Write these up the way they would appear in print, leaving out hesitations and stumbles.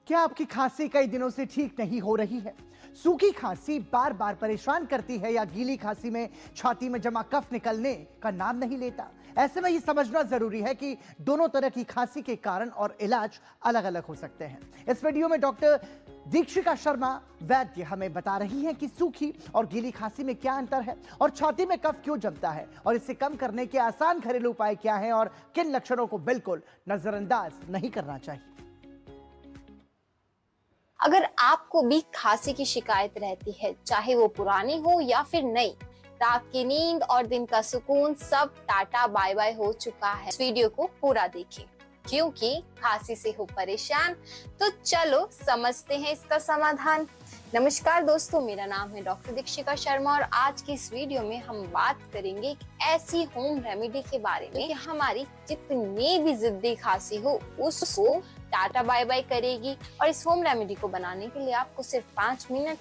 क्या आपकी खांसी कई दिनों से ठीक नहीं हो रही है? सूखी खांसी बार बार परेशान करती है या गीली खांसी में छाती में जमा कफ निकलने का नाम नहीं लेता? ऐसे में ये समझना जरूरी है कि दोनों तरह की खांसी के कारण और इलाज अलग अलग हो सकते हैं। इस वीडियो में डॉक्टर दीक्षिका शर्मा वैद्य हमें बता रही हैं कि सूखी और गीली खांसी में क्या अंतर है और छाती में कफ क्यों जमता है और इसे कम करने के आसान घरेलू उपाय क्या हैं और किन लक्षणों को बिल्कुल नजरअंदाज नहीं करना चाहिए। अगर आपको भी खांसी की शिकायत रहती है, चाहे वो पुरानी हो या फिर नई, रात की नींद और दिन का सुकून सब टाटा बाय बाय हो चुका है। इस वीडियो को पूरा देखें क्योंकि खांसी से हो परेशान तो चलो समझते हैं इसका समाधान। नमस्कार दोस्तों, मेरा नाम है डॉक्टर दीक्षिका शर्मा और आज की इस वीडियो में हम बात करेंगे एक ऐसी होम रेमेडी के बारे में कि हमारी जितनी भी जिद्दी खांसी हो उसको टाटा बाय बाय करेगी। और इस होम रेमेडी को बनाने के लिए आपको सिर्फ 5 मिनट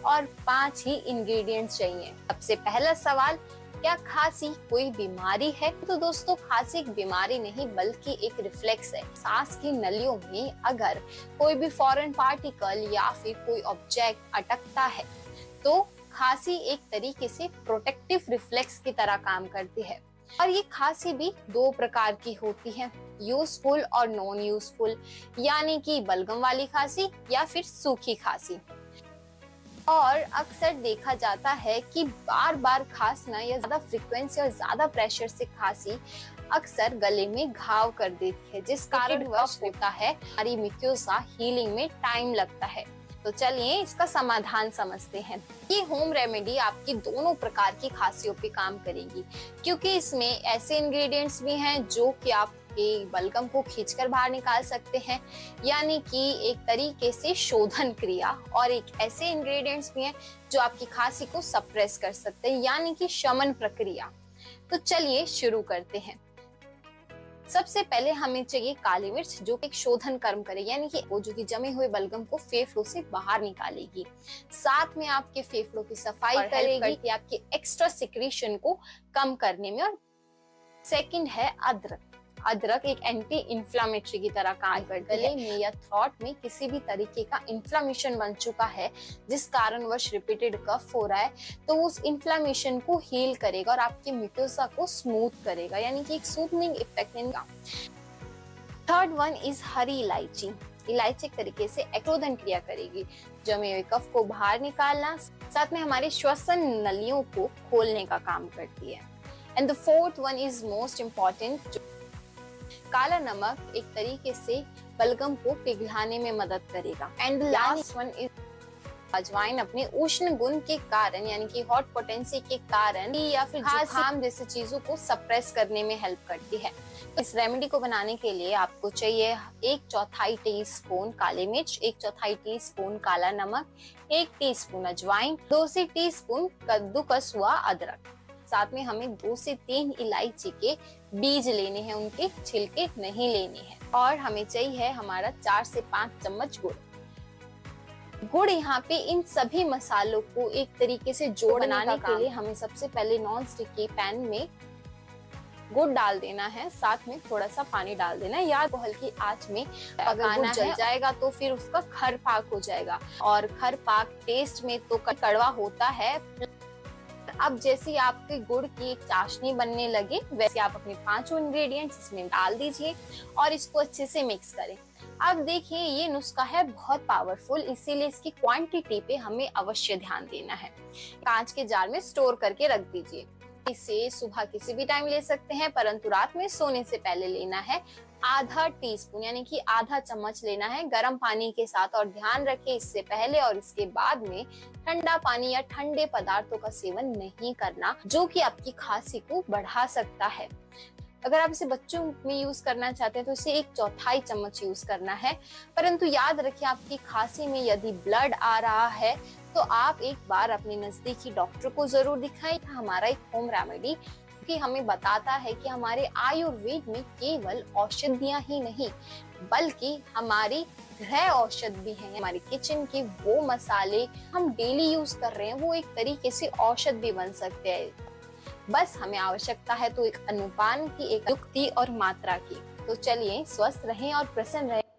और 5 ही इंग्रेडिएंट्स चाहिए। सबसे पहला सवाल, क्या खांसी कोई बीमारी है? तो दोस्तों, खांसी एक बीमारी नहीं बल्कि एक रिफ्लेक्स है। सांस की नलियों में अगर कोई भी फॉरेन पार्टिकल या फिर कोई ऑब्जेक्ट अटकता है तो खांसी एक तरीके से प्रोटेक्टिव रिफ्लेक्स की तरह काम करती है। और ये खांसी भी 2 प्रकार की होती है, यूजफुल और नॉन यूजफुल, यानी कि बलगम वाली खांसी या फिर सूखी खांसी। और अक्सर देखा जाता है कि बार बार खांसना या ज्यादा फ्रीक्वेंसी और ज्यादा प्रेशर से खांसी अक्सर गले में घाव कर देती है, जिस कारण कफ होता है। हमारी म्यूकोसा हीलिंग में टाइम लगता है। तो चलिए इसका समाधान समझते हैं। ये होम रेमेडी आपकी दोनों प्रकार की खांसियों पे काम करेगी क्योंकि इसमें ऐसे इंग्रेडिएंट्स भी हैं जो कि आपके बलगम को खींचकर बाहर निकाल सकते हैं, यानी कि एक तरीके से शोधन क्रिया, और एक ऐसे इंग्रेडिएंट्स भी हैं जो आपकी खांसी को सप्रेस कर सकते हैं, यानी कि शमन प्रक्रिया। तो चलिए शुरू करते हैं। सबसे पहले हमें चाहिए काली मिर्च जो एक शोधन कर्म करे, यानी कि वो जो कि जमे हुए बलगम को फेफड़ों से बाहर निकालेगी, साथ में आपके फेफड़ों की सफाई करेगी, आपके एक्स्ट्रा सिक्रीशन को कम करने में। और सेकंड है अदरक। अदरक एक एंटी इंफ्लेमेटरी की तरह काम करती है। गले में या थ्रोट में किसी भी तरीके का इंफ्लेमेशन बन चुका है जिस कारणवश रिपीटेड कफ हो रहा है, तो उस इंफ्लेमेशन को हील करेगा और आपके म्यूकोसा को स्मूथ करेगा, यानी कि एक सूथनिंग इफेक्ट इनका। थर्ड वन इज हरी इलायची। इलायची एक तरीके से एक्रोधन क्रिया करेगी, जमे हुए कफ को बाहर निकालना, साथ में हमारे श्वसन नलियों को खोलने का काम करती है। And the fourth one is most important, काला नमक एक तरीके से बलगम को पिघलाने में मदद करेगा। एंड लास्ट वन इज अजवाइन अपने उष्ण गुण के कारण, यानी कि हॉट पोटेंसी के कारण या फिर जुकाम जैसी चीजों को सप्रेस करने में हेल्प करती है। तो इस रेमेडी को बनाने के लिए आपको चाहिए 1/4 टीस्पून काली मिर्च, 1/4 टीस्पून काला नमक, 1 टीस्पून अजवाइन, 2 से टीस्पून कद्दूकस हुआ अदरक, साथ में हमें 2 से 3 इलायची के बीज लेने हैं, उनके छिलके नहीं लेने हैं। और हमें चाहिए हमारा 4 से 5 चम्मच गुड़। गुड़ यहाँ पे इन सभी मसालों को एक तरीके से बनाने के लिए हमें सबसे पहले नॉन स्टिक के पैन में गुड़ डाल देना है, साथ में थोड़ा सा पानी डाल देना है। याद हल्की आंच में पकाना जल जाएगा तो फिर उसका खर पाक हो जाएगा, और खर पाक टेस्ट में तो कड़वा होता है। अब जैसे आपके गुड़ की एक चाशनी बनने लगे वैसे आप अपने 5 इंग्रेडिएंट्स इसमें डाल दीजिए और इसको अच्छे से मिक्स करें। अब देखिए ये नुस्खा है बहुत पावरफुल, इसीलिए इसकी क्वांटिटी पे हमें अवश्य ध्यान देना है। कांच के जार में स्टोर करके रख दीजिए। इसे सुबह किसी भी टाइम ले सकते हैं, परंतु रात में सोने से पहले लेना है। आधा टीस्पून यानी कि आधा चम्मच लेना है गर्म पानी के साथ, और ध्यान रखें इससे पहले और इसके बाद में ठंडा पानी या ठंडे पदार्थों का सेवन नहीं करना, जो कि आपकी खांसी को बढ़ा सकता है। अगर आप इसे बच्चों में यूज करना चाहते हैं तो इसे 1/4 चम्मच यूज करना है, परंतु याद रखिए आपकी खांसी में यदि ब्लड आ रहा है तो आप एक बार अपने नजदीकी डॉक्टर को जरूर दिखाएं। हमारा एक होम रेमेडी कि हमें बताता है कि हमारे आयुर्वेद में केवल औषधियां ही नहीं बल्कि हमारी गृह औषध भी है। हमारे किचन के वो मसाले हम डेली यूज कर रहे हैं वो एक तरीके से औषध भी बन सकते हैं। बस हमें आवश्यकता है तो एक अनुपान की, एक युक्ति और मात्रा की। तो चलिए स्वस्थ रहें और प्रसन्न रहें।